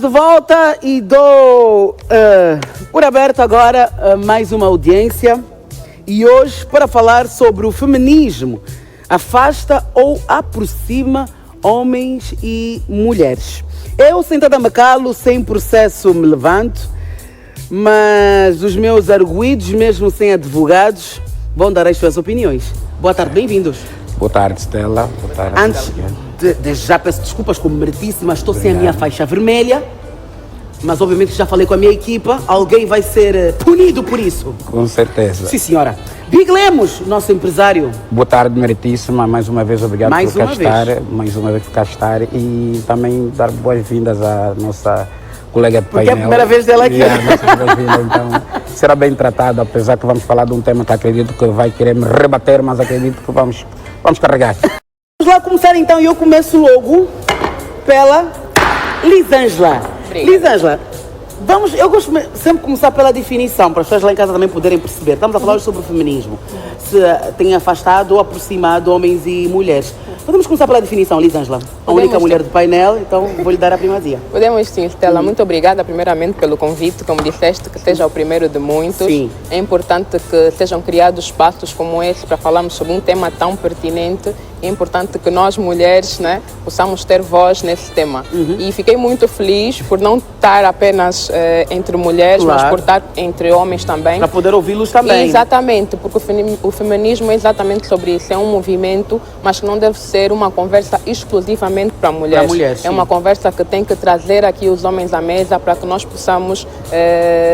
de volta e dou por aberto agora mais uma audiência e hoje para falar sobre o feminismo. Afasta ou aproxima homens e mulheres? Eu, sentada me calo, sem processo me levanto, mas os meus arguidos, mesmo sem advogados, vão dar as suas opiniões. Boa tarde, bem-vindos. Boa tarde, Stella. Boa tarde. Antes, desde já peço desculpas como meritíssima, estou sem a minha faixa vermelha, mas obviamente já falei com a minha equipa, alguém vai ser punido por isso. Com certeza. Sim, senhora. Big Lemos, nosso empresário. Boa tarde, meritíssima. Mais uma vez, obrigado Mais por cá uma estar. vez. Mais uma vez por cá estar. E também dar boas-vindas à nossa colega de Porque painel. é a primeira vez dela aqui. Então, será bem tratado, apesar que vamos falar de um tema que acredito que vai querer me rebater, mas acredito que vamos carregar. Vamos lá começar então, e eu começo logo pela Lisângela. Lisângela, eu gosto sempre de começar pela definição, para as pessoas lá em casa também poderem perceber. Estamos a falar hoje sobre o feminismo, se tem afastado ou aproximado homens e mulheres. Podemos começar pela definição, Lisângela? A única mulher do painel, então vou-lhe dar a primazia. Podemos sim, Stella. Muito obrigada primeiramente pelo convite, como disseste, que seja o primeiro de muitos. Sim. É importante que sejam criados espaços como esse para falarmos sobre um tema tão pertinente. É importante que nós, mulheres, né, possamos ter voz nesse tema. E fiquei muito feliz por não estar apenas entre mulheres, Claro. mas por estar entre homens também. Para poder ouvi-los também. Exatamente, porque o feminismo é exatamente sobre isso. É um movimento, mas que não deve ser uma conversa exclusivamente para mulheres. mulheres, É uma conversa que tem que trazer aqui os homens à mesa para que nós possamos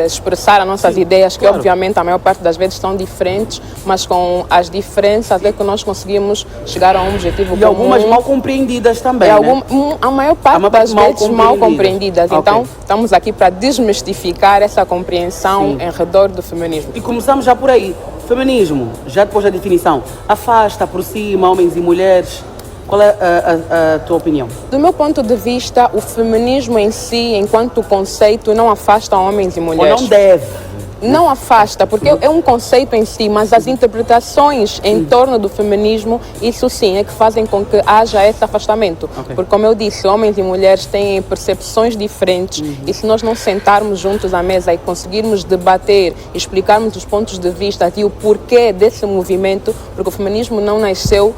expressar as nossas ideias, que claro. obviamente a maior parte das vezes são diferentes, mas com as diferenças é que nós conseguimos chegar a um objetivo E comum. algumas mal compreendidas também, É né? a maior parte das vezes mal compreendidas. Ok. Então, estamos aqui para desmistificar essa compreensão Sim. em redor do feminismo. E começamos já por aí. Feminismo, já depois da definição, afasta, aproxima homens e mulheres. Qual é a tua opinião? Do meu ponto de vista, o feminismo em si, enquanto conceito, não afasta homens e mulheres. Ou não deve? Não afasta, porque é um conceito em si, mas as interpretações em torno do feminismo, isso sim, é que fazem com que haja esse afastamento. Ok. Porque, como eu disse, homens e mulheres têm percepções diferentes e se nós não sentarmos juntos à mesa e conseguirmos debater, explicarmos os pontos de vista e o porquê desse movimento, porque o feminismo não nasceu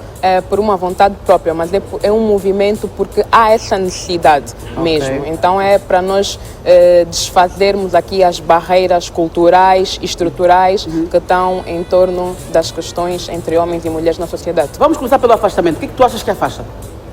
por uma vontade própria, mas é um movimento porque há essa necessidade mesmo. Então é para nós desfazermos aqui as barreiras culturais e estruturais que estão em torno das questões entre homens e mulheres na sociedade. Vamos começar pelo afastamento. O que é que tu achas que afasta?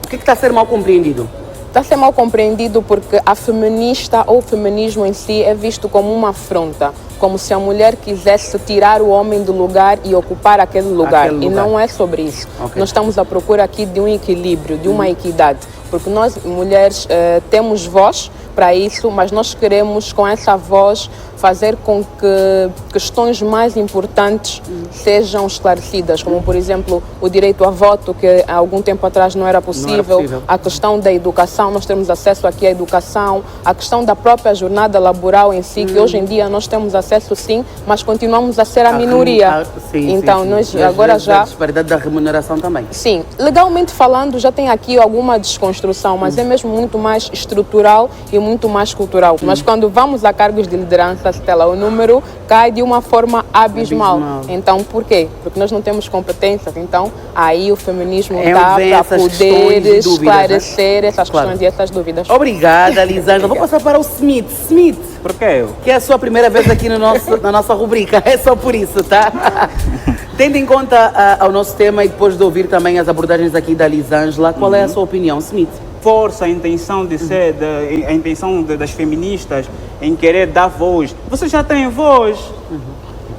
O que é que está a ser mal compreendido? Está a ser mal compreendido porque a feminista ou o feminismo em si é visto como uma afronta, como se a mulher quisesse tirar o homem do lugar e ocupar aquele lugar. E não é sobre isso. Ok. Nós estamos à procura aqui de um equilíbrio, de uma equidade, porque nós, mulheres, temos voz para isso, mas nós queremos, com essa voz, fazer com que questões mais importantes sejam esclarecidas, como, por exemplo, o direito a voto, que há algum tempo atrás não era possível, a questão da educação, nós temos acesso aqui à educação, a questão da própria jornada laboral em si, que hoje em dia nós temos acesso sim, mas continuamos a ser a minoria. Então, nós E agora vezes já... a disparidade da remuneração também. Sim, legalmente falando já tem aqui alguma desconstrução, mas é mesmo muito mais estrutural e muito mais cultural. Mas quando vamos a cargos de liderança, Stella, o número cai de uma forma abismal. Então, por quê? Porque nós não temos competências. Então, aí o feminismo dá para poder esclarecer essas questões e essas dúvidas. Obrigada, Lisângela. Vou passar para o Smith. Smith, Por que eu? que é a sua primeira vez aqui no na nossa rubrica. É só por isso, tá? Tendo em conta o nosso tema e depois de ouvir também as abordagens aqui da Lisângela, qual é a sua opinião, Smith? Força a intenção de ser, a intenção das feministas em querer dar voz. Você já tem voz.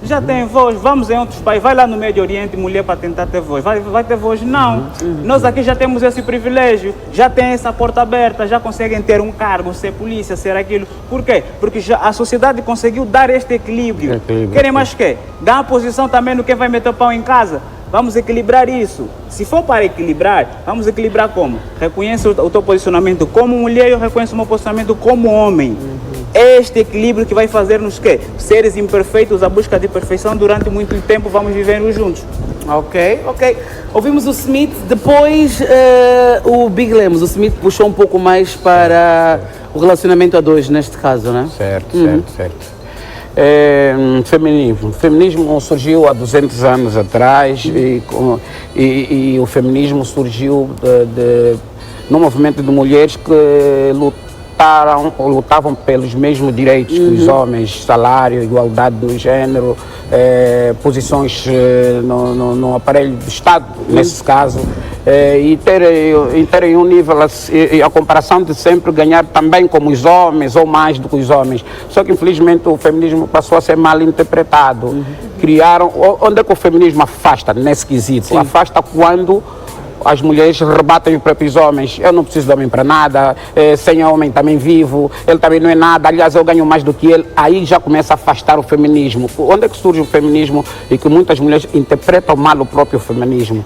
Já tem voz, vamos em outros países, vai lá no Médio Oriente, mulher para tentar ter voz, vai ter voz? Não. Nós aqui já temos esse privilégio, já tem essa porta aberta, já conseguem ter um cargo, ser polícia, ser aquilo. Por quê? Porque já a sociedade conseguiu dar este equilíbrio. Querem mais quê? Dar a posição também no quem vai meter o pau em casa. Vamos equilibrar isso. Se for para equilibrar, vamos equilibrar como? Reconheça o teu posicionamento como mulher e eu reconheço o meu posicionamento como homem. Este equilíbrio que vai fazer-nos quê? Seres imperfeitos à busca de perfeição durante muito tempo, vamos viver juntos. Ok, ok. Ouvimos o Smith, depois o Big Lemos. O Smith puxou um pouco mais para o relacionamento a dois, neste caso, né? Certo. Feminismo. O feminismo surgiu há 200 anos atrás e o feminismo surgiu no movimento de mulheres que lutavam pelos mesmos direitos que os homens, salário, igualdade do género, posições no aparelho do Estado, nesse caso, e terem um nível, e a comparação de sempre ganhar também como os homens ou mais do que os homens. Só que infelizmente o feminismo passou a ser mal interpretado. Criaram, onde é que o feminismo afasta nesse quesito? Sim. Afasta quando as mulheres rebatem os próprios homens. Eu não preciso de homem para nada, sem homem também vivo, ele também não é nada, aliás eu ganho mais do que ele. Aí já começa a afastar o feminismo. Onde é que surge o feminismo e que muitas mulheres interpretam mal o próprio feminismo?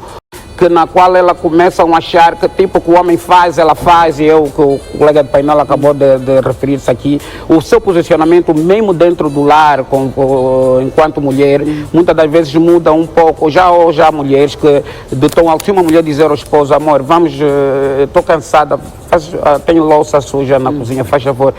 Na qual ela começam a achar que tipo que o homem faz, ela faz, e que o colega de painel acabou de referir-se aqui, o seu posicionamento mesmo dentro do lar, enquanto mulher, muitas das vezes muda um pouco. Já há mulheres que de tom alto, se uma mulher dizer ao esposo, amor, vamos, estou cansada, tenho louça suja na cozinha, faz favor,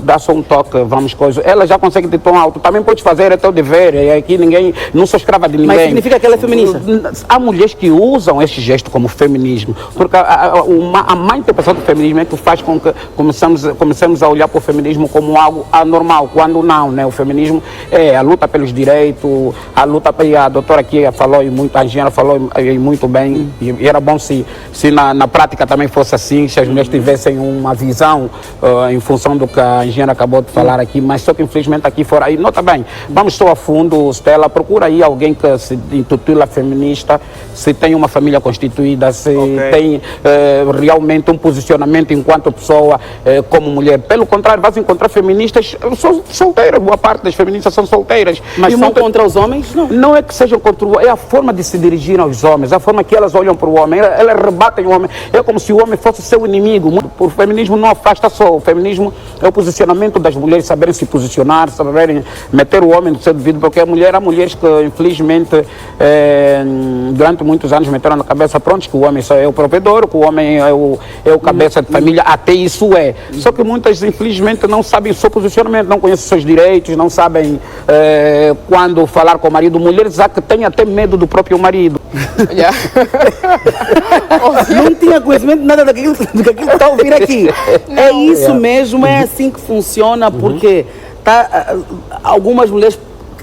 dá só um toque, vamos coisa. Ela já consegue de tom alto, também pode fazer, é teu dever, aqui ninguém, não sou escrava de ninguém. Mas significa que ela é feminista? Há mulheres que usam este gesto como feminismo, porque a má interpretação do feminismo é que faz com que comecemos a olhar para o feminismo como algo anormal, quando não, né? O feminismo é a luta pelos direitos, a luta, a doutora aqui falou e muito, a engenheira falou muito bem, e era bom se na prática também fosse assim, se as mulheres tivessem uma visão em função do que a engenheira acabou de falar aqui, mas só que infelizmente aqui fora, aí nota bem, vamos só a fundo, Stella, procura aí alguém que se intitula feminista, se tem uma família constituída, se tem realmente um posicionamento enquanto pessoa, como mulher. Pelo contrário, vais encontrar feministas solteiras, boa parte das feministas são solteiras. Mas são contra os homens? Não. Não é que sejam contra o homem, é a forma de se dirigir aos homens, a forma que elas olham para o homem, elas rebatem o homem, é como se o homem fosse seu inimigo. O feminismo não afasta só, o feminismo é o posicionamento das mulheres, saberem se posicionar, saberem meter o homem no seu devido, porque há mulheres que infelizmente durante muitos anos meteram na cabeça, pronto, que o homem só é o provedor, que o homem é o cabeça de família, até isso é. Só que muitas, infelizmente, não sabem o seu posicionamento, não conhecem os seus direitos, não sabem quando falar com o marido. Mulheres há que têm até medo do próprio marido. Não tinha conhecimento de nada daquilo que está a ouvir aqui. Não. É isso mesmo, é assim que funciona, porque algumas mulheres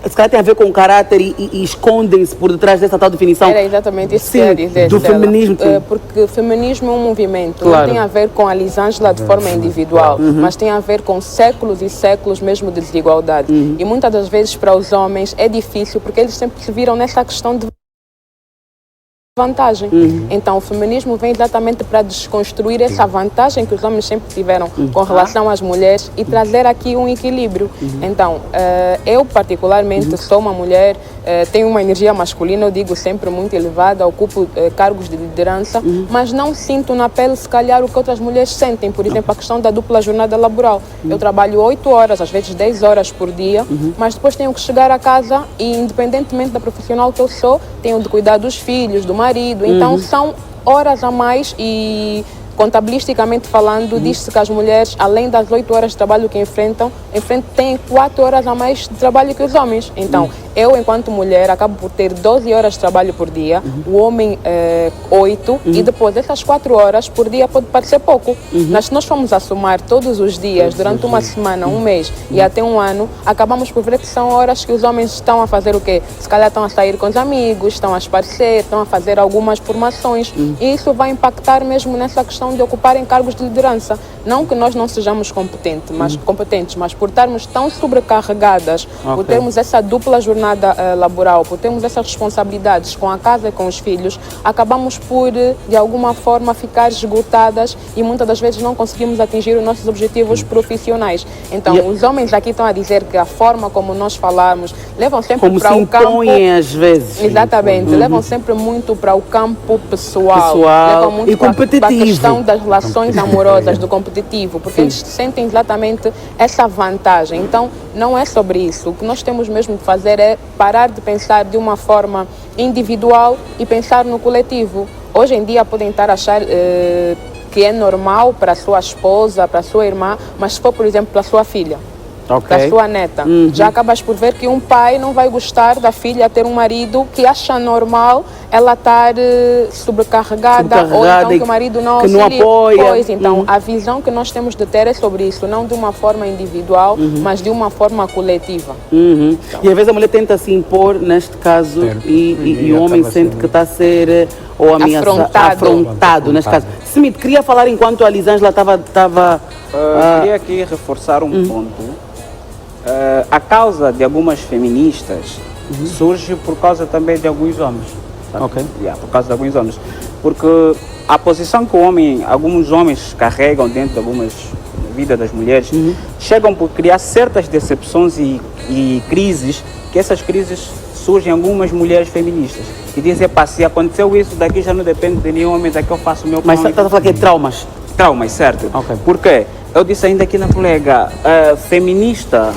se calhar tem a ver com o caráter e escondem-se por detrás dessa tal definição. Era exatamente isso que eu ia dizer, do feminismo. Porque feminismo é um movimento, claro. Não tem a ver com a Lisângela de forma individual, mas tem a ver com séculos e séculos mesmo de desigualdade. E muitas das vezes para os homens é difícil porque eles sempre se viram nessa questão de vantagem. Então o feminismo vem exatamente para desconstruir essa vantagem que os homens sempre tiveram com relação às mulheres e trazer aqui um equilíbrio. Então eu particularmente sou uma mulher, tenho uma energia masculina, eu digo sempre muito elevada, ocupo cargos de liderança, mas não sinto na pele se calhar o que outras mulheres sentem, por exemplo a questão da dupla jornada laboral. Eu trabalho 8 horas, às vezes 10 horas por dia, mas depois tenho que chegar a casa e independentemente da profissional que eu sou, tenho de cuidar dos filhos, do marido, então são horas a mais e contabilisticamente falando, diz-se que as mulheres, além das 8 horas de trabalho que enfrentam, têm 4 horas a mais de trabalho que os homens. Então, eu, enquanto mulher, acabo por ter 12 horas de trabalho por dia, o homem 8, e depois essas 4 horas por dia pode parecer pouco. Mas se nós formos a somar todos os dias, durante uma semana, um mês e até um ano, acabamos por ver que são horas que os homens estão a fazer o quê? Se calhar estão a sair com os amigos, estão a esparcer, estão a fazer algumas formações, e isso vai impactar mesmo nessa questão de ocuparem cargos de liderança. Não que nós não sejamos competentes, mas por estarmos tão sobrecarregadas, por termos essa dupla jornada laboral, por termos essas responsabilidades com a casa e com os filhos, acabamos por, de alguma forma, ficar esgotadas e muitas das vezes não conseguimos atingir os nossos objetivos profissionais. Então, os homens aqui estão a dizer que a forma como nós falamos levam sempre para o campo... Como se impõem às vezes. Exatamente, levam sempre muito para o campo pessoal levam muito e competitivo. Para a questão das relações amorosas, do competitivo, porque eles sentem exatamente essa vantagem. Então, não é sobre isso. O que nós temos mesmo de fazer é parar de pensar de uma forma individual e pensar no coletivo. Hoje em dia podem estar a achar que é normal para a sua esposa, para a sua irmã, mas se for, por exemplo, para a sua filha, Ok. da sua neta, já acabas por ver que um pai não vai gostar da filha ter um marido que acha normal ela estar sobrecarregada, ou então e que o marido não que não auxilia. apoia. Pois, então, a visão que nós temos de ter é sobre isso, não de uma forma individual, mas de uma forma coletiva. E às vezes a mulher tenta se impor, neste caso, e o homem sente que está a ser ou afrontado, neste caso. Smith, queria falar enquanto a Lisângela estava Queria aqui reforçar um ponto. A causa de algumas feministas surge por causa também de alguns homens. Sabe? Ok. Por causa de alguns homens. Porque a posição que alguns homens carregam dentro de algumas vidas das mulheres, chegam por criar certas decepções e crises, que essas crises surgem em algumas mulheres feministas. E dizem, se aconteceu isso, daqui já não depende de nenhum homem, daqui eu faço o meu Mas pão. está a falar que é traumas. Traumas, certo? Ok. Por quê? Eu disse ainda aqui na colega, feminista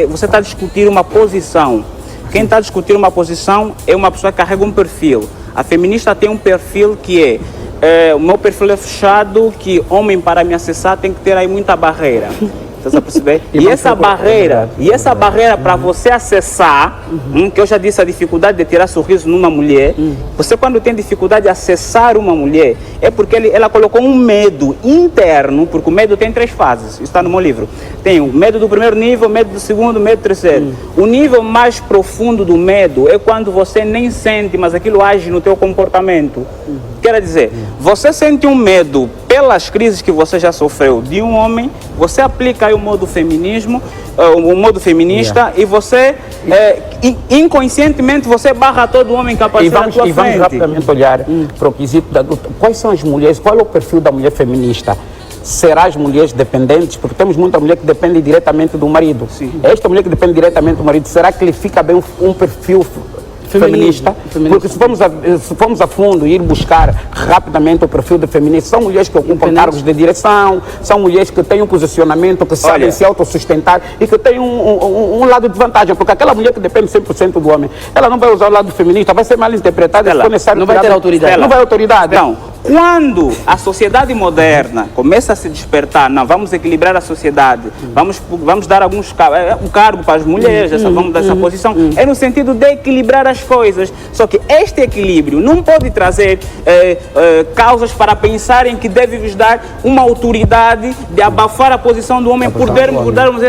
você está a discutir uma posição. Quem está a discutir uma posição é uma pessoa que carrega um perfil. A feminista tem um perfil que o meu perfil é fechado, que homem para me acessar tem que ter aí muita barreira. Estás a perceber? E essa barreira para você acessar, que eu já disse a dificuldade de tirar sorriso numa mulher, você quando tem dificuldade de acessar uma mulher, é porque ela colocou um medo interno, porque o medo tem 3 fases, isso está no meu livro. Tem o medo do primeiro nível, medo do segundo, medo do terceiro. O nível mais profundo do medo é quando você nem sente, mas aquilo age no teu comportamento. Quer dizer, você sente um medo pelas crises que você já sofreu de um homem, você aplica aí o modo feminismo, o modo feminista, e você, inconscientemente, você barra todo homem que aparece na tua frente. E vamos rapidamente olhar para o quesito quais são as mulheres, qual é o perfil da mulher feminista? Será as mulheres dependentes? Porque temos muita mulher que depende diretamente do marido. Sim. Esta mulher que depende diretamente do marido, será que lhe fica bem um perfil feminista? Porque se formos a fundo e ir buscar rapidamente o perfil de feminista, são mulheres que ocupam cargos de direção, são mulheres que têm um posicionamento, que sabem se autossustentar e que têm um lado de vantagem, porque aquela mulher que depende 100% do homem, ela não vai usar o lado feminista, vai ser mal interpretada, se for necessário, não vai ter autoridade. Não vai autoridade. Não. Quando a sociedade moderna começa a se despertar, não, vamos equilibrar a sociedade, vamos dar um cargo para as mulheres, vamos dar essa posição, é no sentido de equilibrar as coisas. Só que este equilíbrio não pode trazer causas para pensarem que deve-vos dar uma autoridade de abafar a posição do homem por darmos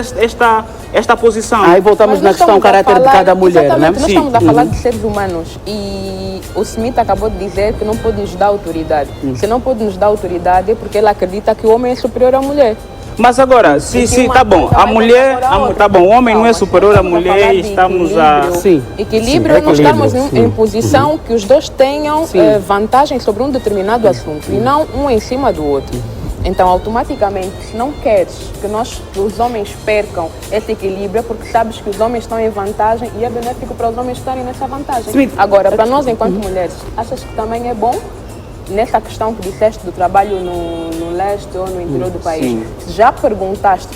esta posição. Aí voltamos na questão caráter de cada mulher, né? Nós estamos a falar de seres humanos e o Smith acabou de dizer que não pode nos dar autoridade. Se não pode nos dar autoridade é porque ele acredita que o homem é superior à mulher. Mas agora, tá bom, a mulher, tá bom, o homem não é superior à mulher e estamos a... Equilíbrio é nós estarmos em posição que os dois tenham vantagem sobre um determinado assunto e não um em cima do outro. Então, automaticamente, se não queres que os homens percam esse equilíbrio, é porque sabes que os homens estão em vantagem e é benéfico para os homens estarem nessa vantagem. Agora, para nós, enquanto mulheres, achas que também é bom? Nessa questão que disseste do trabalho no leste ou no interior do país, já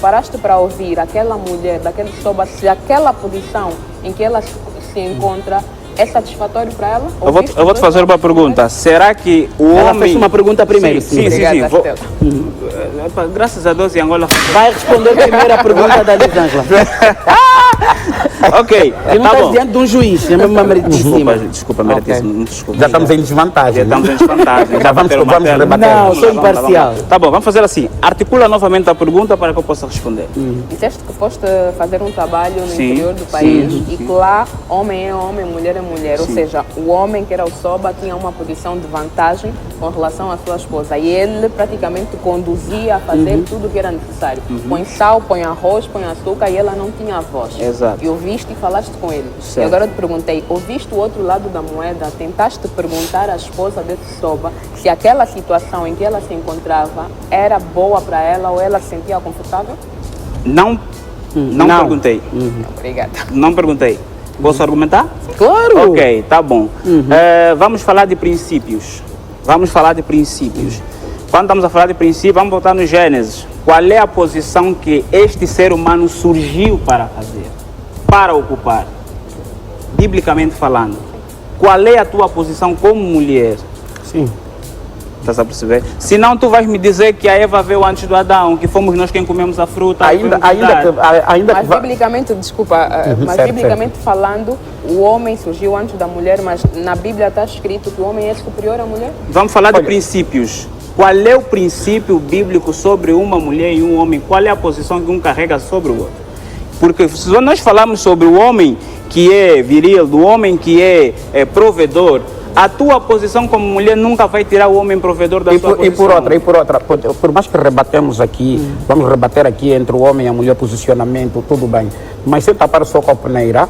paraste para ouvir aquela mulher, daquele soba, se aquela posição em que ela se encontra é satisfatório para ela? Eu vou te fazer uma pergunta. Será que o Ela homem... fez uma pergunta primeiro. Sim. Graças a Deus, em Angola... Vai responder primeiro a pergunta da Lisângela. Ok, E não estás diante de um juiz, é mesmo uma meritíssima. Desculpa, meritíssimo. Já estamos em desvantagem. Já vamos rebater. Não, sou imparcial. Tá bom, vamos fazer assim. Articula novamente a pergunta para que eu possa responder. Disseste que foste fazer um trabalho no interior do país e que lá homem é homem, mulher é mulher. Ou seja, o homem que era o soba tinha uma posição de vantagem com relação à sua esposa e ele praticamente conduzia a fazer tudo o que era necessário. Põe sal, põe arroz, põe açúcar e ela não tinha voz. Exato. E ouviste e falaste com ele. Certo. E agora eu te perguntei, ouviste o outro lado da moeda? Tentaste perguntar à esposa desse soba se aquela situação em que ela se encontrava era boa para ela ou ela se sentia confortável? Não perguntei. Obrigada. Não perguntei. Posso argumentar? Claro! Ok, tá bom. Vamos falar de princípios. Quando estamos a falar de princípios, vamos voltar no Gênesis. Qual é a posição que este ser humano surgiu para fazer? Para ocupar? Biblicamente falando. qual é a tua posição como mulher. Sim. Estás a perceber? Senão tu vais me dizer que a Eva veio antes do Adão, que fomos nós quem comemos a fruta. Mas biblicamente, desculpa, mas Certo, biblicamente falando, o homem surgiu antes da mulher, mas na Bíblia está escrito que o homem é superior à mulher? Vamos falar de princípios. Qual é o princípio bíblico sobre uma mulher e um homem? Qual é a posição que um carrega sobre o outro? Porque se nós falamos sobre o homem que é viril, do homem que é provedor, a tua posição como mulher nunca vai tirar o homem provedor da sua posição. E por outra, por mais que rebatemos aqui, vamos rebater aqui entre o homem e a mulher, posicionamento, tudo bem. Mas se tapar só com a peneira,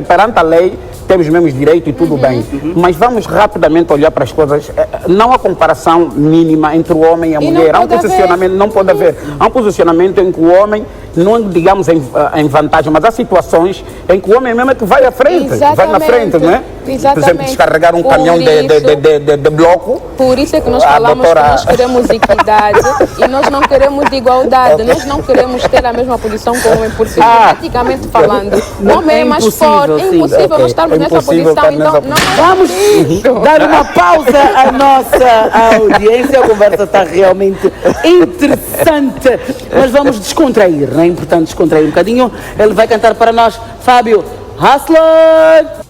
perante a lei, temos os mesmos direitos e tudo bem. Mas vamos rapidamente olhar para as coisas. Não há comparação mínima entre o homem e a mulher. Há um posicionamento, não pode haver. Há um posicionamento em que o homem, não digamos em vantagem, mas há situações em que o homem mesmo é que vai à frente. Exatamente. Vai na frente, não é? Exatamente. Por exemplo, descarregar um caminhão de bloco. Por isso é que nós falamos que nós queremos equidade e nós não queremos igualdade. Nós não queremos ter a mesma posição que o homem, porque geneticamente falando, o homem é mais forte. É impossível nós estarmos nessa posição, então não vamos dar uma pausa à nossa audiência. A conversa está realmente interessante, mas vamos descontrair, não é importante descontrair um bocadinho. Ele vai cantar para nós, Fábio Hustler.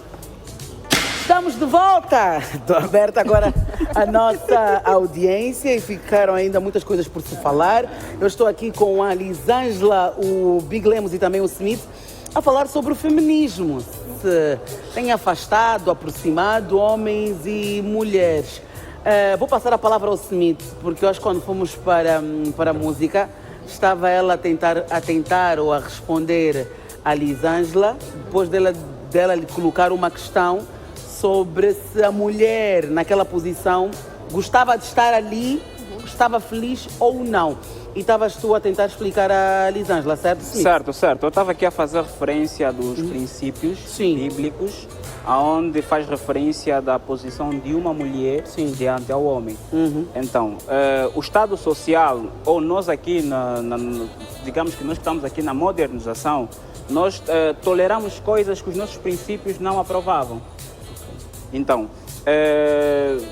Estamos de volta! Estou aberta agora a nossa audiência e ficaram ainda muitas coisas por se falar. Eu estou aqui com a Lisângela, o Big Lemos e também o Smith a falar sobre o feminismo. Se tem afastado, aproximado homens e mulheres. Vou passar a palavra ao Smith, porque hoje quando fomos para a música, estava ela a tentar ou a responder a Lisângela, depois dela lhe colocar uma questão sobre se a mulher naquela posição gostava de estar ali, estava feliz ou não. E estavas tu a tentar explicar a Lisângela, certo? Certo. Eu estava aqui a fazer referência dos princípios bíblicos, aonde faz referência da posição de uma mulher diante ao homem. Então, o Estado Social, ou nós aqui, digamos que nós estamos aqui na modernização, nós toleramos coisas que os nossos princípios não aprovavam. Então,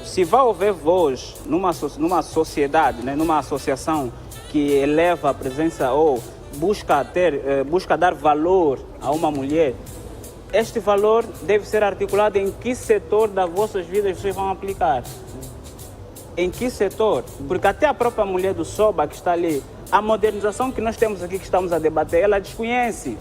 se vai haver voz numa sociedade, né, numa associação que eleva a presença ou busca dar valor a uma mulher, este valor deve ser articulado em que setor das vossas vidas vocês vão aplicar. Em que setor? Porque até a própria mulher do Soba que está ali, a modernização que nós temos aqui, que estamos a debater, ela desconhece.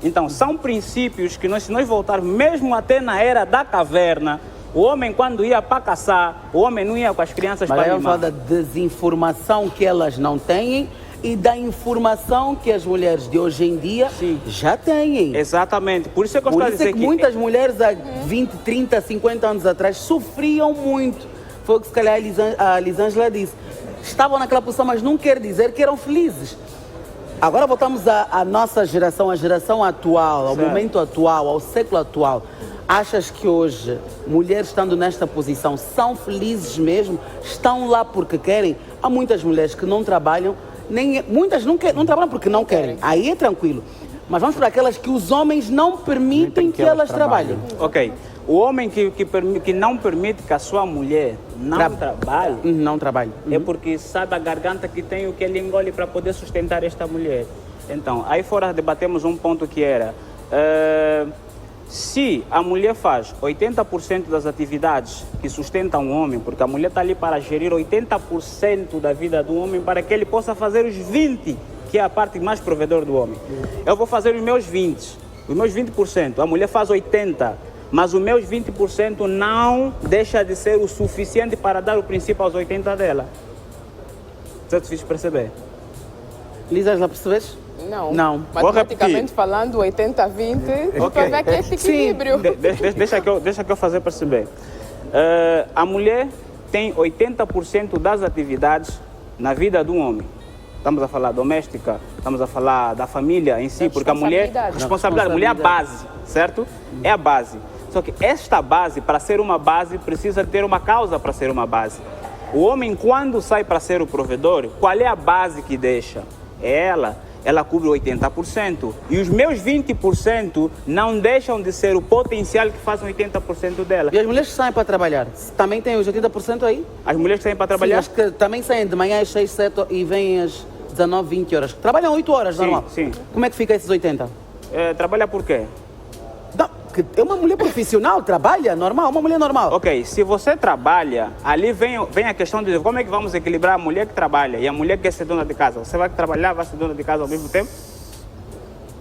Então, são princípios que se nós voltarmos, mesmo até na era da caverna, o homem quando ia para caçar, o homem não ia com as crianças para animar. Mas aí fala da desinformação que elas não têm e da informação que as mulheres de hoje em dia já têm. Exatamente. Por isso é que eu estou a dizer que muitas mulheres há 20, 30, 50 anos atrás sofriam muito. Foi o que se calhar a Lisângela disse. Estavam naquela posição, mas não quer dizer que eram felizes. Agora voltamos à nossa geração, à geração atual, ao momento atual, ao século atual. Achas que hoje, mulheres estando nesta posição, são felizes mesmo? Estão lá porque querem? Há muitas mulheres que não trabalham, muitas não trabalham porque não querem. Aí é tranquilo. Mas vamos para aquelas que os homens não permitem que elas trabalhem. Ok. O homem que não permite que a sua mulher não trabalhe, é porque sabe a garganta que tem, o que ele engole para poder sustentar esta mulher. Então, aí fora debatemos um ponto que era, se a mulher faz 80% das atividades que sustentam o homem, porque a mulher está ali para gerir 80% da vida do homem, para que ele possa fazer os 20%, que é a parte mais provedora do homem. Eu vou fazer os meus 20%, a mulher faz 80%. Mas os meus 20% não deixa de ser o suficiente para dar o princípio aos 80% dela. Você te fiz perceber? Lisa, já percebes? Não. Matematicamente falando, 80-20, para ver que é esse equilíbrio. Deixa que eu fazer perceber. A mulher tem 80% das atividades na vida do homem. Estamos a falar doméstica, estamos a falar da família em si, porque a mulher... Responsabilidade. A mulher é a base, certo? É a base. Só que esta base, para ser uma base, precisa ter uma causa para ser uma base. O homem, quando sai para ser o provedor, qual é a base que deixa? É ela. ela cobre 80%. E os meus 20% não deixam de ser o potencial que faz 80% dela. E as mulheres que saem para trabalhar, também têm os 80% aí? As mulheres que saem para Sim, trabalhar? as que também saem de manhã às 6, 7 e vêm às 19, 20 horas. Trabalham 8 horas, Sim, normal. sim. Como é que fica esses 80? Trabalha por quê? Não, que é uma mulher profissional, trabalha, normal, uma mulher normal. Ok, se você trabalha, ali vem a questão de como é que vamos equilibrar a mulher que trabalha e a mulher que quer ser dona de casa. Você vai trabalhar, vai ser dona de casa ao mesmo tempo?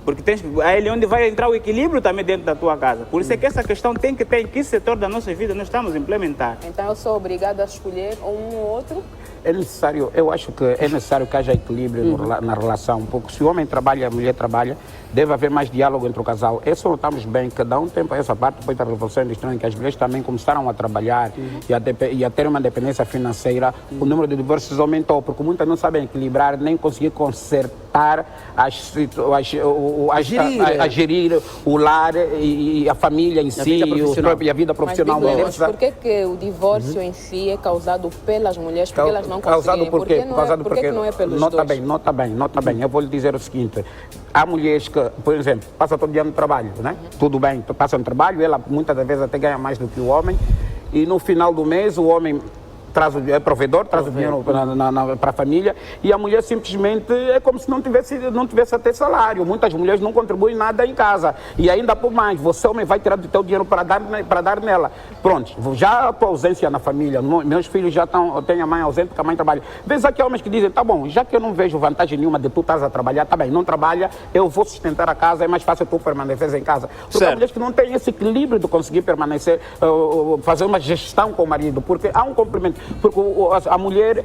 Porque é ali onde vai entrar o equilíbrio também dentro da tua casa. Por isso é que essa questão tem que ter em que setor da nossa vida nós estamos a implementar. Então eu sou obrigada a escolher um ou outro? É necessário, eu acho que é necessário que haja equilíbrio na relação, porque se o homem trabalha e a mulher trabalha, deve haver mais diálogo entre o casal. Isso notamos bem, que dá um tempo a essa parte, depois da Revolução Industrial, que as mulheres também começaram a trabalhar e a ter uma dependência financeira, o número de divórcios aumentou, porque muitas não sabem equilibrar, nem conseguir consertar a gerir o lar e a família em si, e a vida profissional deles. Mas por que o divórcio em si é causado pelas mulheres? Porque elas não conseguem? Por que não é pelos dois? Nota bem. Eu vou lhe dizer o seguinte. Há mulheres que, por exemplo, passam todo dia no trabalho, né? Tudo bem, passam no trabalho, ela muitas das vezes até ganha mais do que o homem, e no final do mês o homem é provedor, traz o dinheiro para a família, e a mulher simplesmente é como se não tivesse até salário. Muitas mulheres não contribuem nada em casa, e ainda por mais, você homem vai tirar do teu dinheiro para dar nela. Pronto, já a tua ausência na família, meus filhos já têm a mãe ausente porque a mãe trabalha. Vês aqui homens que dizem, tá bom, já que eu não vejo vantagem nenhuma de tu estás a trabalhar, tá bem, não trabalha, eu vou sustentar a casa, é mais fácil tu permanecer em casa. Porque há mulheres que não têm esse equilíbrio de conseguir permanecer, fazer uma gestão com o marido, porque há um complemento. Porque a mulher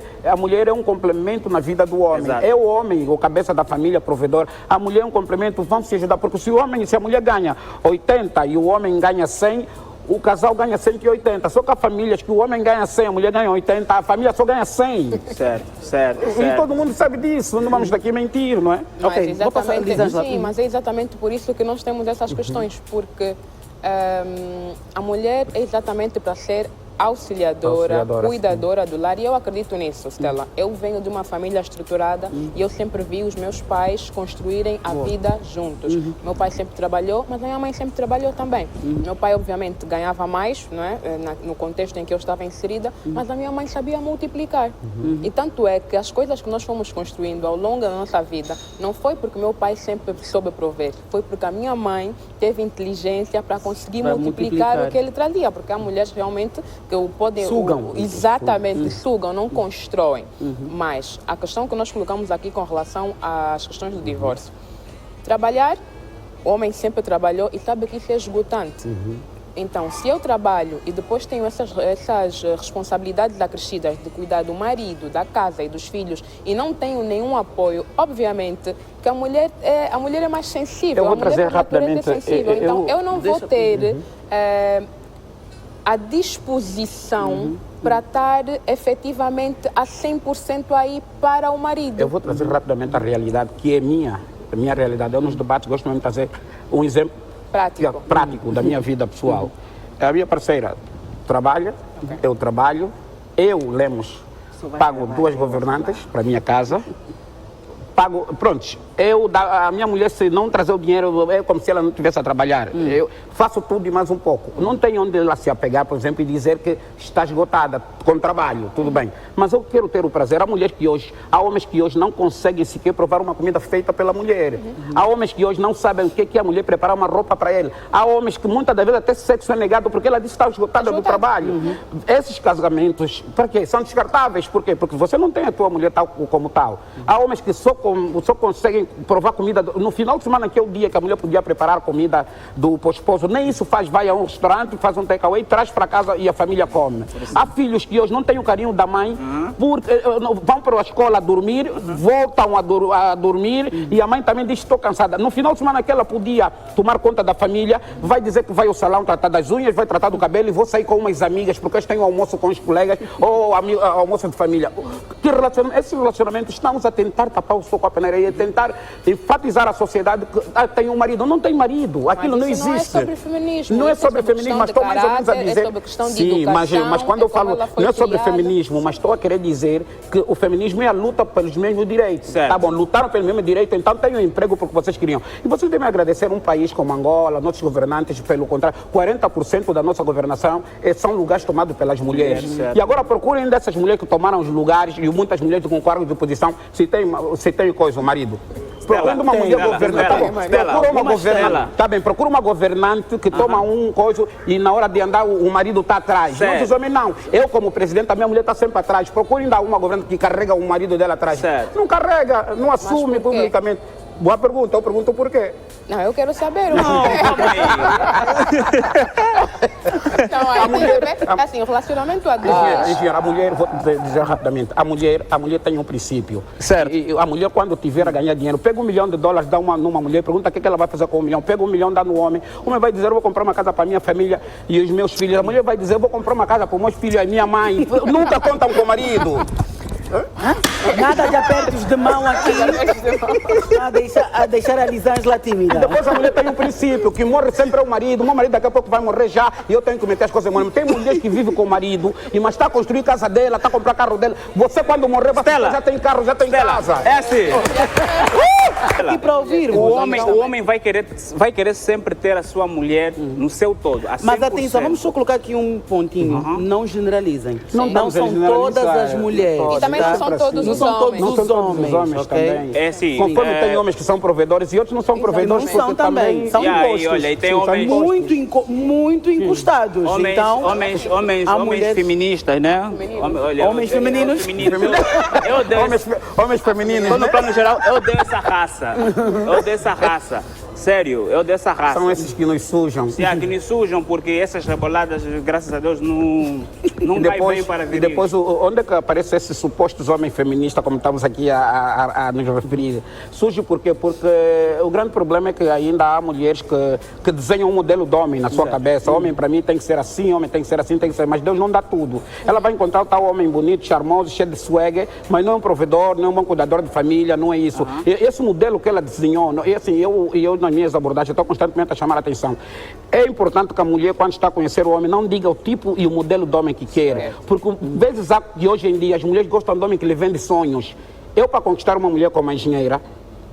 é um complemento na vida do homem. Exato. É o homem, o cabeça da família, provedor. A mulher é um complemento, vamos se ajudar. Porque se a mulher ganha 80 e o homem ganha 100, o casal ganha 180. Só que há famílias que o homem ganha 100, a mulher ganha 80, a família só ganha 100. Certo. E todo mundo sabe disso, não vamos daqui mentir, não é? Mas é exatamente por isso que nós temos essas questões. Porque a mulher é exatamente para ser auxiliadora, cuidadora do lar, e eu acredito nisso, Stella. Eu venho de uma família estruturada e eu sempre vi os meus pais construírem a vida juntos. Meu pai sempre trabalhou, mas a minha mãe sempre trabalhou também. Meu pai, obviamente, ganhava mais, não é? No contexto em que eu estava inserida, mas a minha mãe sabia multiplicar. E tanto é que as coisas que nós fomos construindo ao longo da nossa vida não foi porque meu pai sempre soube prover, foi porque a minha mãe teve inteligência para conseguir multiplicar o que ele trazia, porque há mulheres realmente que o podem... Sugam. Exatamente, sugam, não constroem. Mas a questão que nós colocamos aqui com relação às questões do divórcio. Trabalhar, o homem sempre trabalhou e sabe que isso é esgotante. Então, se eu trabalho e depois tenho essas responsabilidades acrescidas de cuidar do marido, da casa e dos filhos e não tenho nenhum apoio, obviamente que a mulher é mais sensível. Eu vou trazer rapidamente. Então, eu não vou ter... a disposição para estar efetivamente a 100% aí para o marido. Eu vou trazer rapidamente a realidade, que é a minha realidade. Eu nos debates gosto mesmo de trazer um exemplo prático da minha vida pessoal. A minha parceira trabalha, eu trabalho, Lemos, pago 2 governantes para a minha casa, pago, pronto, a minha mulher, se não trazer o dinheiro, é como se ela não estivesse a trabalhar. Eu faço tudo e mais um pouco. Não tem onde ela se apegar, por exemplo, e dizer que está esgotada com trabalho, tudo bem. Mas eu quero ter o prazer. Há homens que hoje não conseguem sequer provar uma comida feita pela mulher. Há homens que hoje não sabem o que é a mulher preparar uma roupa para ele. Há homens que muitas das vezes até sexo é negado porque ela diz que está esgotada do trabalho. Esses casamentos, para quê? São descartáveis. Por quê? Porque você não tem a tua mulher tal como tal. Há homens que só conseguem provar comida no final de semana, que é o dia que a mulher podia preparar comida do esposo, nem isso faz. Vai a um restaurante, faz um takeaway, traz para casa e a família come. Há filhos que hoje não têm o carinho da mãe, porque vão para a escola dormir, voltam a dormir, e a mãe também diz: estou cansada. No final de semana que ela podia tomar conta da família, vai dizer que vai ao salão tratar das unhas, vai tratar do cabelo e vou sair com umas amigas porque hoje tenho almoço com os colegas ou almoço de família. Esse relacionamento estamos a tentar tapar o sol com a peneira e a tentar enfatizar a sociedade que tem um marido. Não tem marido, aquilo não existe. Não é sobre feminismo. Não é sobre feminismo, mas estou mais ou menos a dizer. É sobre questão de sim, educação, mas quando eu falo, não é sobre criada. feminismo, mas estou a querer dizer que o feminismo é a luta pelos mesmos direitos. Certo. Tá bom, lutaram pelo mesmo direito, então tenham emprego porque vocês queriam. E vocês devem agradecer um país como Angola, nossos governantes, pelo contrário, 40% da nossa governação são lugares tomados pelas mulheres. Certo. E agora procurem dessas mulheres que tomaram os lugares e muitas mulheres com cargos de oposição, se tem coisa, o marido. Procura uma mulher governante. Procura uma governante. Tá bem, procura uma governante que toma um coisa e na hora de andar o marido está atrás. Certo. Muitos homens não. Eu, como presidente, a minha mulher está sempre atrás. Procurem dar uma governante que carrega o marido dela atrás. Certo. Não carrega, não assume por quê? publicamente. Boa pergunta, eu pergunto por quê. Não, eu quero saber. Não, calma aí. Então, aí, assim, o relacionamento a dois. Enfim, a mulher, vou dizer rapidamente, a mulher tem um princípio. Certo. E a mulher, quando tiver a ganhar dinheiro, pega $1 milhão, dá numa mulher, pergunta o que ela vai fazer com $1 milhão. Pega $1 milhão, dá no homem. O homem vai dizer, eu vou comprar uma casa para minha família e os meus filhos. A mulher vai dizer, eu vou comprar uma casa para os meus filhos e minha mãe. Nunca contam com o marido. Nada de apertos de mão aqui. A deixar a Lisângela tímida. Depois a mulher tem um princípio, que morre sempre é o marido. O meu marido daqui a pouco vai morrer já e eu tenho que meter as coisas em mão. Tem mulheres que vivem com o marido, mas está a construir casa dela, está a comprar carro dela. Você quando morrer, já tem carro, já tem casa. É assim. E para ouvir. O homem vai querer sempre ter a sua mulher no seu todo. A Mas 100%. atenção, vamos só colocar aqui um pontinho. Não generalizem. Não estamos a são todas generalizar. as mulheres. E também não são todos Não os são todos homens. os homens, ok? também. É assim, Conforme tem homens que são provedores e outros não são provedores. Não são porque também, são E aí, impostos. olha, e tem Sim, são homens- muito encostados. Homens, Então, homens mulher- feministas, né? Homens femininos. Eu odeio Homens femininos, Estou no né? plano geral, eu odeio essa raça. Eu odeio essa raça. Sério, eu odeio essa raça. São esses que nos sujam. Se há que me sujam, porque essas reboladas, graças a Deus, não vai bem para E vir. depois, onde é que aparecem esses supostos homens feministas, como estamos aqui a nos referir? Surge por quê? Porque o grande problema é que ainda há mulheres que desenham um modelo de homem na sua cabeça. Homem, para mim, tem que ser assim, homem tem que ser assim, tem que ser... Mas Deus não dá tudo. Ela vai encontrar o tal homem bonito, charmoso, cheio de swag, mas não é um provedor, não é um bom cuidador de família, não é isso. E esse modelo que ela desenhou, e assim, eu nas minhas abordagens, estou constantemente a chamar a atenção. É importante que a mulher, quando está a conhecer o homem, não diga o tipo e o modelo de homem que quer. Porque, vezes há que hoje em dia, as mulheres gostam de homem que lhe vende sonhos. Eu, para conquistar uma mulher como engenheira,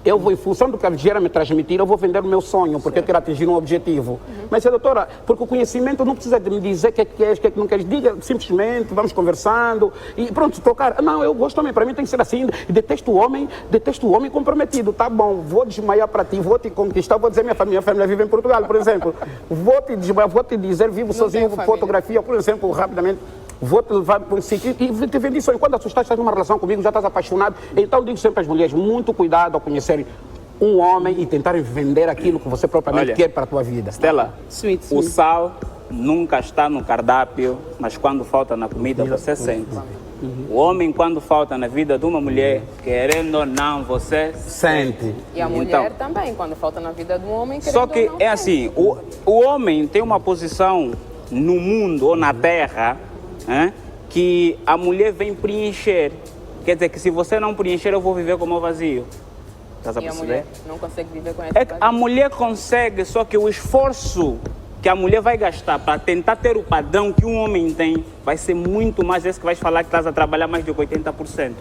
eu vou, em função do que a engenheira me transmitir, eu vou vender o meu sonho, porque eu quero atingir um objetivo. Mas, doutora, porque o conhecimento não precisa de me dizer o que é que queres, o que é que não queres. Diga simplesmente, vamos conversando e pronto, tocar. Não, eu gosto também, para mim tem que ser assim. Detesto o homem comprometido. Tá bom, vou desmaiar para ti, vou te conquistar, vou dizer minha família vive em Portugal, por exemplo. Vou te desmaiar, vou te dizer, vivo sozinho, fotografia, por exemplo, rapidamente. Vou te levar para um sítio e te vender sonho. Quando assustar, estás numa relação comigo, já estás apaixonado. Então, digo sempre às mulheres, muito cuidado ao conhecerem um homem e tentarem vender aquilo que você propriamente quer para a tua vida. Stella, Sweet. o sal nunca está no cardápio, mas quando falta na comida, você sente. O homem, quando falta na vida de uma mulher, querendo ou não, você Sente. E a mulher Então, também, quando falta na vida de um homem, querendo só que ou não, é assim, o homem tem uma posição no mundo ou na terra que a mulher vem preencher. Quer dizer que se você não preencher, eu vou viver como vazio. Estás a E a perceber? mulher não consegue viver com essa É que a mulher consegue, só que o esforço que a mulher vai gastar para tentar ter o padrão que um homem tem vai ser muito mais esse que vais falar que estás a trabalhar mais de 80%.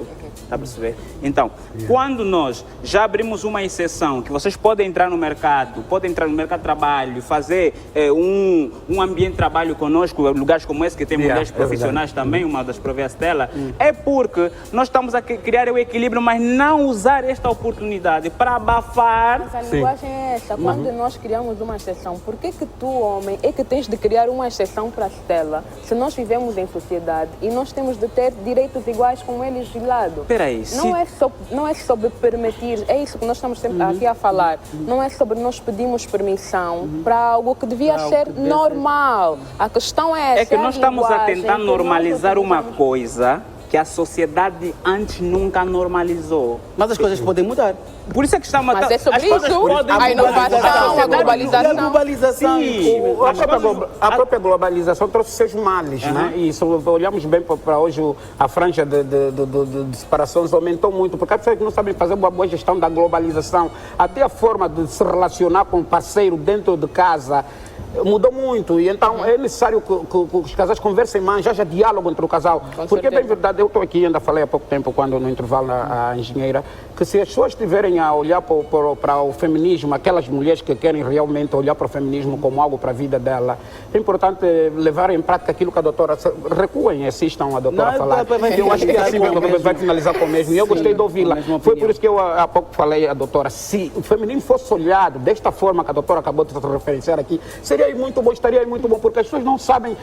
Está a perceber? Então, quando nós já abrimos uma exceção, que vocês podem entrar no mercado de trabalho, fazer um ambiente de trabalho conosco, lugares como esse, que tem mulheres profissionais também, uma das provas dela, é porque nós estamos a criar o equilíbrio, mas não usar esta oportunidade para abafar. Mas a linguagem é essa. Quando nós criamos uma exceção, por que tu, homem, é que tens de criar uma exceção para a Stella? Se nós vivemos em sociedade e nós temos de ter direitos iguais com eles de lado. Peraí, Não é sobre permitir, é isso que nós estamos sempre aqui a falar. Não é sobre nós pedirmos permissão para algo que devia ser normal. A questão é essa. É que nós estamos a tentar normalizar uma coisa que a sociedade antes nunca normalizou. Mas as coisas podem mudar. Por isso é que estamos... Mas é sobre as coisas isso, podem a mudar. inovação, a globalização. E a globalização. A própria globalização trouxe seus males, né? E se olhamos bem para hoje, a franja de separações aumentou muito, porque as pessoas que não sabem fazer uma boa gestão da globalização, até a forma de se relacionar com o parceiro dentro de casa, mudou muito, e então é necessário que os casais conversem mais, haja diálogo entre o casal. Porque é bem verdade, eu estou aqui, ainda falei há pouco tempo, quando no intervalo a engenheira, que se as pessoas estiverem a olhar para o feminismo, aquelas mulheres que querem realmente olhar para o feminismo como algo para a vida dela, é importante levar em prática aquilo que a doutora... Recuem e assistam a doutora falar. Eu acho que é assim mesmo, vai finalizar com o mesmo. E eu gostei de ouvi-la. Foi por isso que eu há pouco falei à doutora, se o feminismo fosse olhado desta forma que a doutora acabou de se referenciar aqui, seria muito bom, estaria muito bom, porque as pessoas não sabem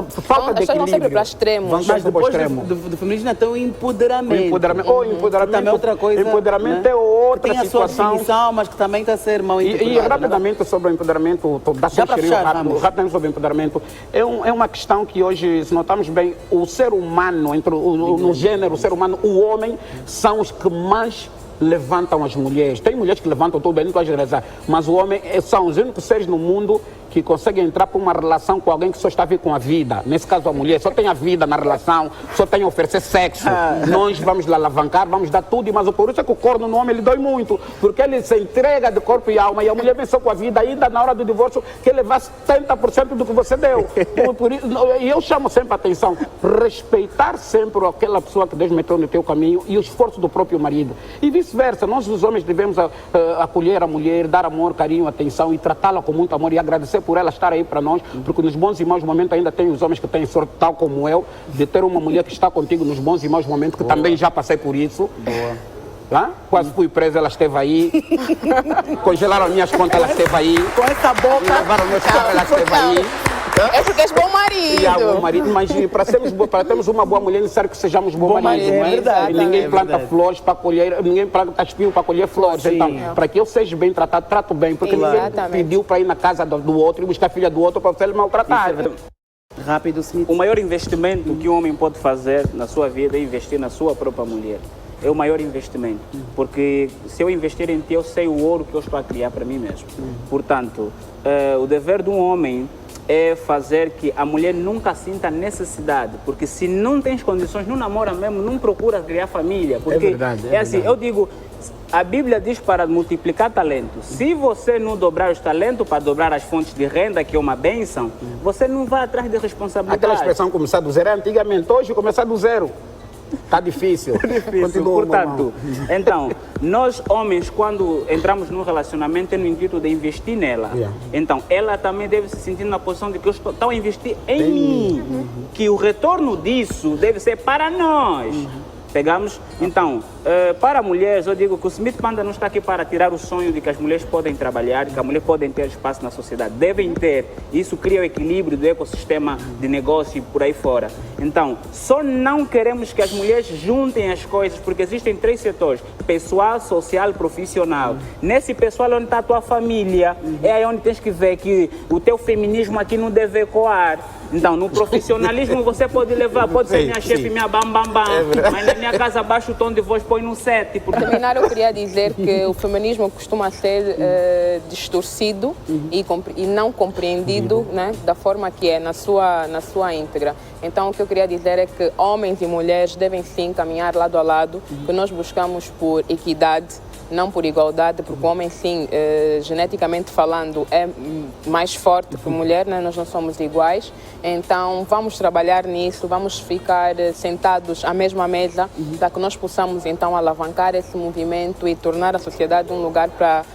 falta de equilíbrio. As pessoas vão sempre para extremos. Mas depois do feminismo é o empoderamento. Empoderamento também é outra coisa. Empoderamento, né? é outra tem situação. A sua definição, mas que também está a ser mal interpretada. E rapidamente sobre o empoderamento, rapidamente sobre o empoderamento, é uma questão que hoje, se notamos bem, o ser humano, no gênero, o ser humano, o homem, são os que mais levantam as mulheres. Tem mulheres que levantam tudo bem, não estou a generalizar, mas o homem são os únicos seres no mundo que conseguem entrar para uma relação com alguém que só está a vir com a vida. Nesse caso, a mulher só tem a vida na relação, só tem a oferecer sexo. Nós vamos lá alavancar, vamos dar tudo, mas por isso é que o corno no homem ele dói muito, porque ele se entrega de corpo e alma, e a mulher vem só com a vida, ainda na hora do divórcio, que levar 70% do que você deu. E eu chamo sempre a atenção, respeitar sempre aquela pessoa que Deus meteu no teu caminho e o esforço do próprio marido. E vice-versa, nós os homens devemos acolher a mulher, dar amor, carinho, atenção e tratá-la com muito amor e agradecer por ela estar aí para nós, porque nos bons e maus momentos ainda tem os homens que têm sorte, tal como eu, de ter uma mulher que está contigo nos bons e maus momentos, que também já passei por isso. Quase fui preso, ela esteve aí. Congelaram minhas contas, ela esteve aí. Com essa boca. Levaram meus contas, ela esteve aí. É porque és bom marido. Bom marido, mas para termos uma boa mulher, é necessário que sejamos bom marido. É verdade. E ninguém planta flores para colher, ninguém planta espinho para colher flores. Sim. Então, para que eu seja bem tratado, trato bem. Porque ninguém pediu para ir na casa do outro e buscar a filha do outro para ser maltratado. Rápido, Smith. O maior investimento que um homem pode fazer na sua vida é investir na sua própria mulher. É o maior investimento, porque se eu investir em ti, eu sei o ouro que eu estou a criar para mim mesmo. Portanto, o dever de um homem é fazer que a mulher nunca sinta necessidade, porque se não tens condições, não namora mesmo, não procura criar família, porque é assim, eu digo, a Bíblia diz para multiplicar talento. Se você não dobrar os talentos para dobrar as fontes de renda, que é uma bênção, você não vai atrás de responsabilidade. Aquela expressão começar do zero é antigamente, hoje começar do zero. Está difícil. Portanto, então, nós homens, quando entramos num relacionamento, é no intuito de investir nela. Então, ela também deve se sentir na posição de que eu estou a investir em mim. Que o retorno disso deve ser para nós. Pegamos? Então, para mulheres, eu digo que o Smith Panda não está aqui para tirar o sonho de que as mulheres podem trabalhar, que as mulheres podem ter espaço na sociedade. Devem ter. Isso cria o equilíbrio do ecossistema de negócio e por aí fora. Então, só não queremos que as mulheres juntem as coisas, porque existem 3 setores: pessoal, social e profissional. Nesse pessoal é onde está a tua família. É aí onde tens que ver que o teu feminismo aqui não deve ecoar. Então, no profissionalismo você pode levar, pode ser minha chefe, minha bam, mas na minha casa abaixo o tom de voz põe no 7. Para terminar, eu queria dizer que o feminismo costuma ser distorcido e não compreendido, né, da forma que é, na sua íntegra. Então, o que eu queria dizer é que homens e mulheres devem sim caminhar lado a lado, que nós buscamos por equidade, não por igualdade, porque o homem, sim, geneticamente falando, é mais forte que a mulher, né? Nós não somos iguais. Então, vamos trabalhar nisso, vamos ficar sentados à mesma mesa, para que nós possamos, então, alavancar esse movimento e tornar a sociedade um lugar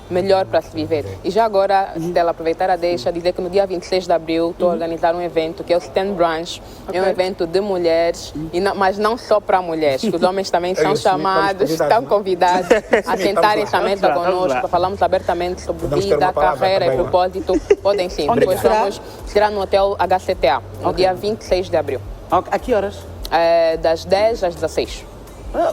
melhor para se viver. E já agora, Stella, aproveitar a deixa, dizer que no dia 26 de abril estou a organizar um evento, que é o Stand Brunch. É um evento de mulheres, mas não só para mulheres, que os homens também são chamados, estão convidados a sentarem essa mesa conosco, para falarmos abertamente sobre vida, carreira e propósito. Podem sim. Depois será no Hotel HCTA, no dia 26 de abril. A que horas? Das 10 às 16.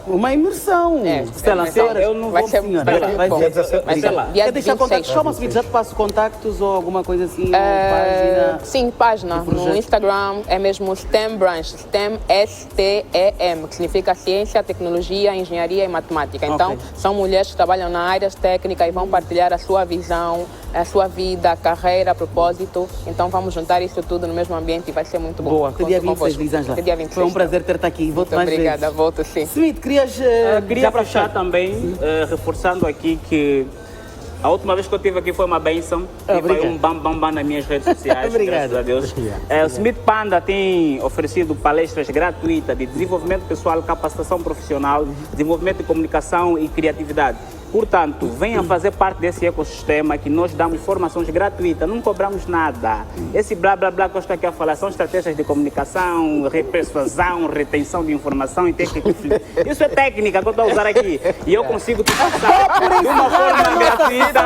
Uma imersão. Stella, eu não vai vou... ser dia Quer deixar 26. contatos? Chama-se, já te passo contactos ou alguma coisa assim, ou página? Sim, página no Instagram, é mesmo STEM Branch, STEM S-T-E-M, que significa Ciência, Tecnologia, Engenharia e Matemática. Então, são mulheres que trabalham na área técnica e vão partilhar a sua visão, a sua vida, a carreira, a propósito. Então, vamos juntar isso tudo no mesmo ambiente e vai ser muito bom. Boa, que dia Conto 26, convosco. Lisângela. Que dia 26, Foi um prazer ter-te aqui. Volto mais obrigada, vezes. volto sim. Smith, querias... Queria já fechar também, reforçando aqui que a última vez que eu estive aqui foi uma bênção e foi Obrigado. um bam bam bam nas minhas redes sociais, Obrigado. graças a Deus. O Smith Panda tem oferecido palestras gratuitas de desenvolvimento pessoal, capacitação profissional, desenvolvimento de comunicação e criatividade. Portanto, venha fazer parte desse ecossistema que nós damos formações gratuitas, não cobramos nada. Esse blá blá blá que eu estou aqui a falar são estratégias de comunicação, persuasão, retenção de informação e técnica. Isso é técnica que eu estou a usar aqui. E eu consigo te passar de uma forma gratuita.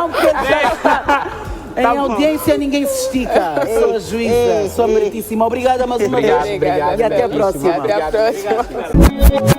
Em audiência ninguém se estica. Sua juíza, sua meritíssima. Obrigada mais uma vez. Obrigada, E até a próxima. Até a próxima.